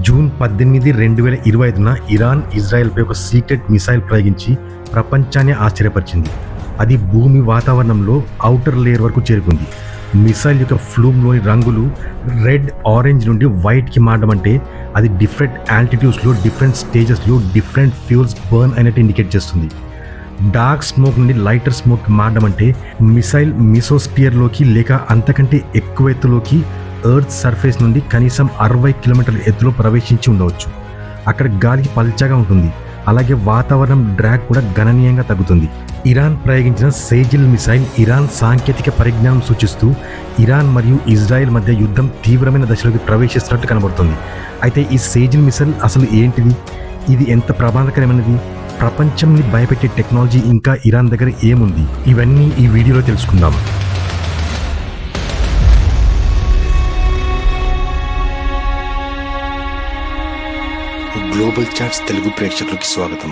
June 18, 2025న Iran ఇజ్రాయెల్పై ఒక secret missile ప్రయోగించి ప్రపంచాన్ని ఆశ్చర్యపరిచింది. అది భూమి వాతావరణంలో ఔటర్ లేయర్ వరకు చేరుకుంది. మిసైల్ యొక్క ఫ్లూమ్లోని రంగులు రెడ్, ఆరెంజ్ నుండి వైట్కి మారడం అంటే అది డిఫరెంట్ ఆల్టిట్యూడ్స్లో, డిఫరెంట్ స్టేజెస్లో డిఫరెంట్ ఫ్యూల్స్ బర్న్ అయినట్టు ఇండికేట్ చేస్తుంది. డార్క్ స్మోక్ నుండి లైటర్ స్మోక్ మారడం అంటే మిసైల్ మిసోస్పియర్లోకి లేక అంతకంటే ఎక్కువ ఎత్తులోకి ఎర్త్ సర్ఫేస్ నుండి కనీసం 60 కిలోమీటర్ల ఎత్తులో ప్రవేశించి ఉండవచ్చు. అక్కడ గాలికి పల్చగా ఉంటుంది. అలాగే వాతావరణం డ్రాగ్ కూడా గణనీయంగా తగ్గుతుంది. ఇరాన్ ప్రయోగించిన సేజిల్ మిసైల్ ఇరాన్ సాంకేతిక పరిజ్ఞానం సూచిస్తూ ఇరాన్ మరియు ఇజ్రాయెల్ మధ్య యుద్ధం తీవ్రమైన దశలోకి ప్రవేశిస్తున్నట్లు కనబడుతుంది. అయితే ఈ సేజిల్ మిసైల్ అసలు ఏంటిది? ఇది ఎంత ప్రమాదకరమైనది? ప్రపంచంని భయపెట్టే టెక్నాలజీ ఇంకా ఇరాన్ దగ్గర ఏముంది? ఇవన్నీ ఈ వీడియోలో తెలుసుకుందాం. గ్లోబల్ చాట్స్ తెలుగు ప్రేక్షకులకి స్వాగతం.